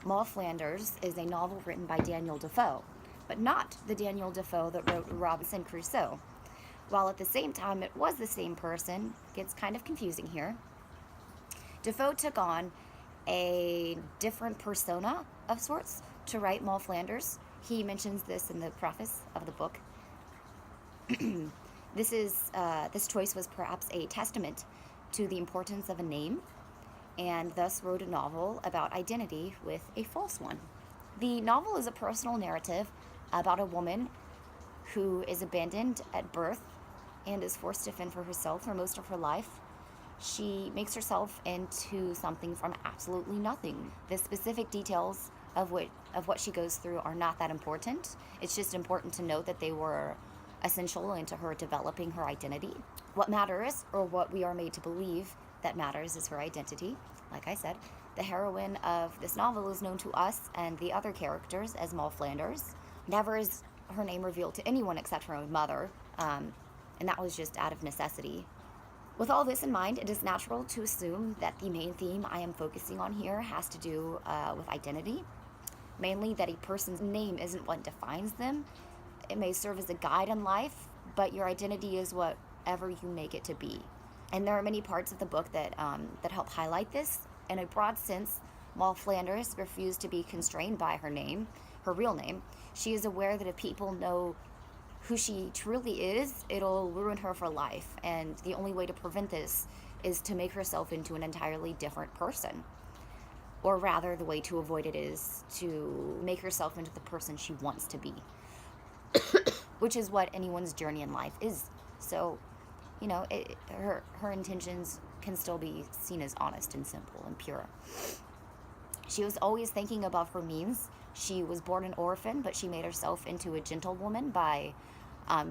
Moll Flanders is a novel written by Daniel Defoe, but not the Daniel Defoe that wrote Robinson Crusoe. While at the same time it was the same person, gets kind of confusing here. Defoe took on a different persona of sorts to write Moll Flanders. He mentions this in the preface of the book. This choice was perhaps a testament to the importance of a name, and thus wrote a novel about identity with a false one. The novel is a personal narrative about a woman who is abandoned at birth and is forced to fend for herself for most of her life. She makes herself into something from absolutely nothing. The specific details of what she goes through are not that important. It's just important to note that they were essential into her developing her identity. What matters, or what we are made to believe that matters, is her identity. Like I said, the heroine of this novel is known to us and the other characters as Moll Flanders. Never is her name revealed to anyone except her own mother, and that was just out of necessity. With all this in mind, it is natural to assume that the main theme I am focusing on here has to do with identity. Mainly that a person's name isn't what defines them. It may serve as a guide in life, but your identity is whatever you make it to be. And there are many parts of the book that help highlight this. In a broad sense, Moll Flanders refused to be constrained by her name, her real name. She is aware that if people know who she truly is, it'll ruin her for life. And the only way to prevent this is to make herself into an entirely different person. Or rather, the way to avoid it is to make herself into the person she wants to be, which is what anyone's journey in life is. So, her intentions can still be seen as honest and simple and pure. She was always thinking above her means. She was born an orphan, but she made herself into a gentlewoman by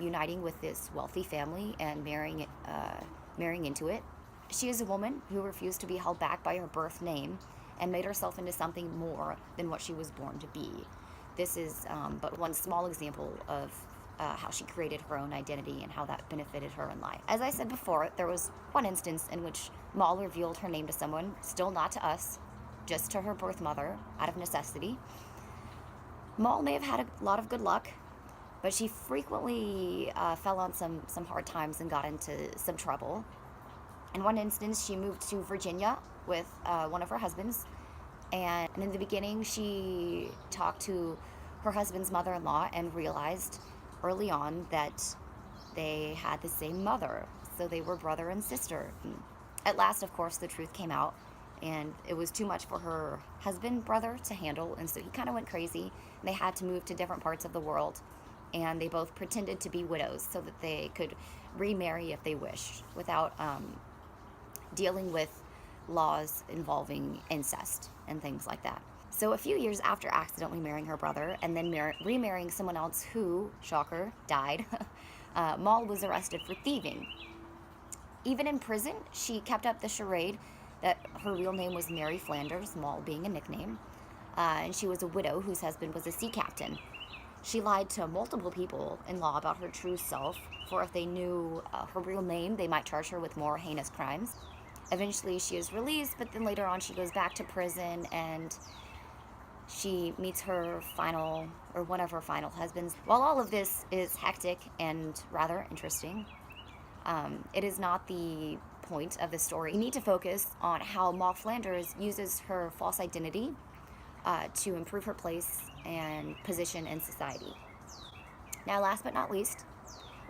uniting with this wealthy family and marrying into it. She is a woman who refused to be held back by her birth name and made herself into something more than what she was born to be. This is but one small example of how she created her own identity and how that benefited her in life. As I said before, there was one instance in which Moll revealed her name to someone, still not to us, just to her birth mother, out of necessity. Moll may have had a lot of good luck, but she frequently fell on some hard times and got into some trouble. In one instance, she moved to Virginia with one of her husbands, and in the beginning, she talked to her husband's mother-in-law and realized early on that they had the same mother, so they were brother and sister. At last, of course, the truth came out, and it was too much for her husband brother to handle, and so he kind of went crazy. They had to move to different parts of the world, and they both pretended to be widows so that they could remarry if they wished without dealing with laws involving incest and things like that. So a few years after accidentally marrying her brother and then remarrying someone else who, shocker, died, Moll was arrested for thieving. Even in prison, she kept up the charade that her real name was Mary Flanders, Moll being a nickname, and she was a widow whose husband was a sea captain. She lied to multiple people in law about her true self, for if they knew her real name, they might charge her with more heinous crimes. Eventually, she is released, but then later on, she goes back to prison and she meets one of her final husbands. While all of this is hectic and rather interesting, it is not the point of the story. You need to focus on how Moll Flanders uses her false identity to improve her place and position in society. Now, last but not least,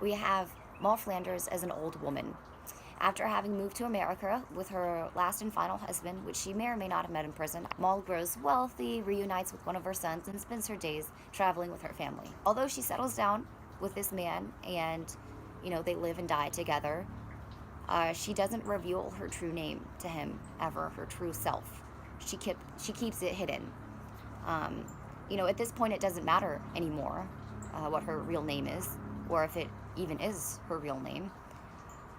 we have Moll Flanders as an old woman. After having moved to America with her last and final husband, which she may or may not have met in prison, Moll grows wealthy, reunites with one of her sons, and spends her days traveling with her family. Although she settles down with this man and, they live and die together, she doesn't reveal her true name to him ever, her true self. She keeps it hidden. At this point, it doesn't matter anymore what her real name is, or if it even is her real name.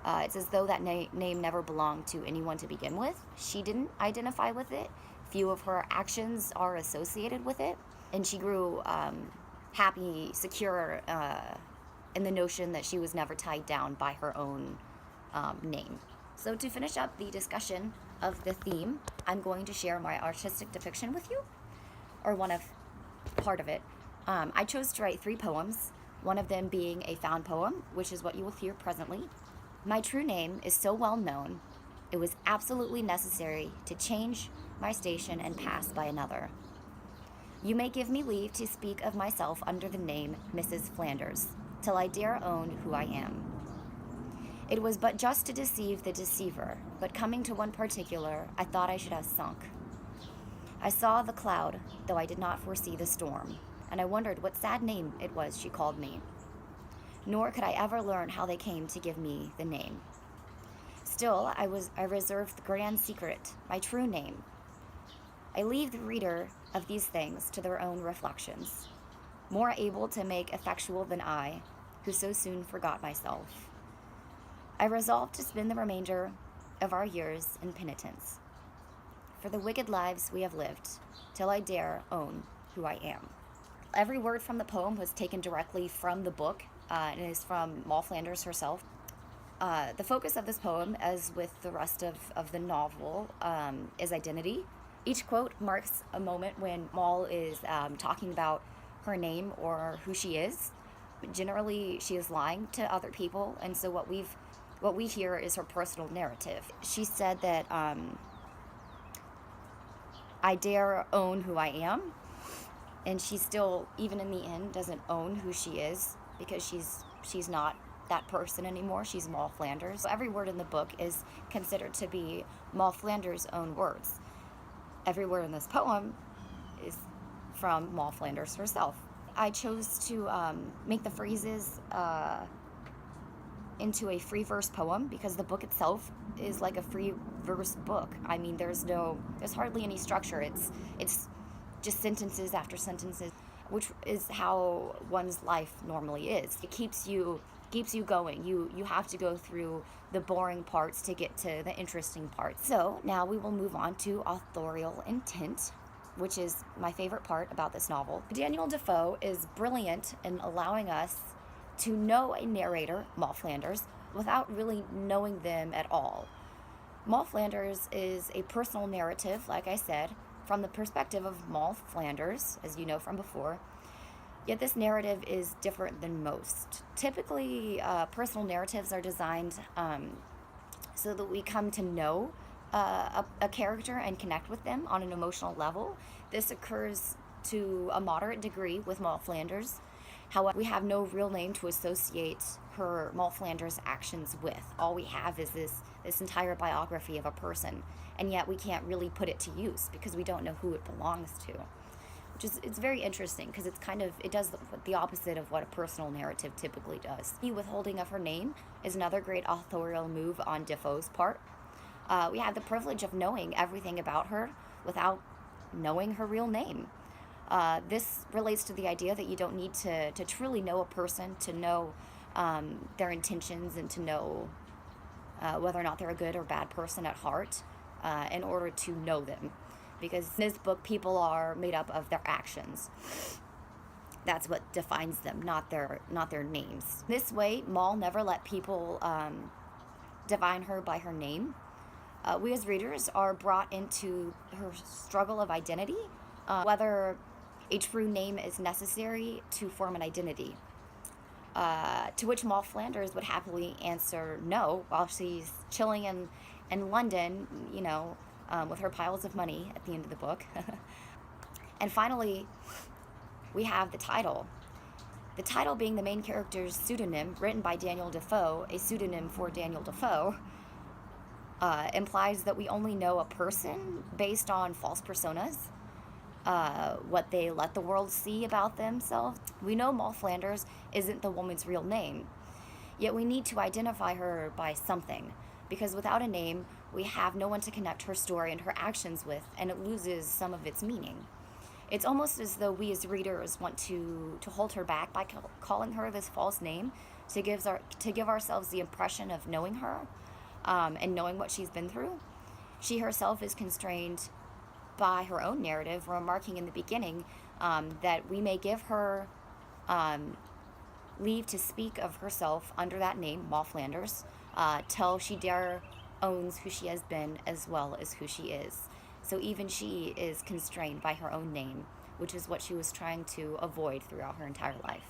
It's as though that name never belonged to anyone to begin with. She didn't identify with it. Few of her actions are associated with it. And she grew happy, secure in the notion that she was never tied down by her own name. So to finish up the discussion of the theme, I'm going to share my artistic depiction with you. or part of it. I chose to write 3 poems, one of them being a found poem, which is what you will hear presently. My true name is so well known, it was absolutely necessary to change my station and pass by another. You may give me leave to speak of myself under the name Mrs. Flanders, till I dare own who I am. It was but just to deceive the deceiver, but coming to one particular, I thought I should have sunk. I saw the cloud, though I did not foresee the storm, and I wondered what sad name it was she called me. Nor could I ever learn how they came to give me the name. Still, I reserved the grand secret, my true name. I leave the reader of these things to their own reflections, more able to make effectual than I, who so soon forgot myself. I resolved to spend the remainder of our years in penitence for the wicked lives we have lived, till I dare own who I am. Every word from the poem was taken directly from the book, and is from Moll Flanders herself. The focus of this poem, as with the rest of the novel, is identity. Each quote marks a moment when Moll is talking about her name or who she is. Generally, she is lying to other people, and so what we hear is her personal narrative. She said that I dare own who I am, and she still, even in the end, doesn't own who she is because she's not that person anymore. She's Moll Flanders. So every word in the book is considered to be Moll Flanders' own words. Every word in this poem is from Moll Flanders herself. I chose to make the phrases into a free verse poem because the book itself is like a free verse book. I mean, there's hardly any structure. It's just sentences after sentences, which is how one's life normally is. It keeps you going. You have to go through the boring parts to get to the interesting parts. So now we will move on to authorial intent, which is my favorite part about this novel. Daniel Defoe is brilliant in allowing us to know a narrator, Moll Flanders, without really knowing them at all. Moll Flanders is a personal narrative, like I said, from the perspective of Moll Flanders, as you know from before. Yet this narrative is different than most. Typically, personal narratives are designed so that we come to know a character and connect with them on an emotional level. This occurs to a moderate degree with Moll Flanders. However, we have no real name to associate her Moll Flanders actions with. All we have is this entire biography of a person, and yet we can't really put it to use because we don't know who it belongs to. It's very interesting because it does the opposite of what a personal narrative typically does. The withholding of her name is another great authorial move on Defoe's part. We have the privilege of knowing everything about her without knowing her real name. This relates to the idea that you don't need to truly know a person to know their intentions and to know whether or not they're a good or bad person at heart in order to know them. Because in this book, people are made up of their actions. That's what defines them, not their names. This way, Moll never let people define her by her name. We as readers are brought into her struggle of identity, whether a true name is necessary to form an identity. To which Moll Flanders would happily answer no while she's chilling in London, with her piles of money at the end of the book. And finally, we have the title. The title being the main character's pseudonym, written by Daniel Defoe, a pseudonym for Daniel Defoe, implies that we only know a person based on false personas, what they let the world see about themselves. We know Moll Flanders isn't the woman's real name, yet we need to identify her by something, because without a name, we have no one to connect her story and her actions with, and it loses some of its meaning. It's almost as though we as readers want to hold her back by calling her this false name to give ourselves the impression of knowing her and knowing what she's been through. She herself is constrained by her own narrative, remarking in the beginning that we may give her leave to speak of herself under that name, Moll Flanders, till she dare owns who she has been as well as who she is. So even she is constrained by her own name, which is what she was trying to avoid throughout her entire life.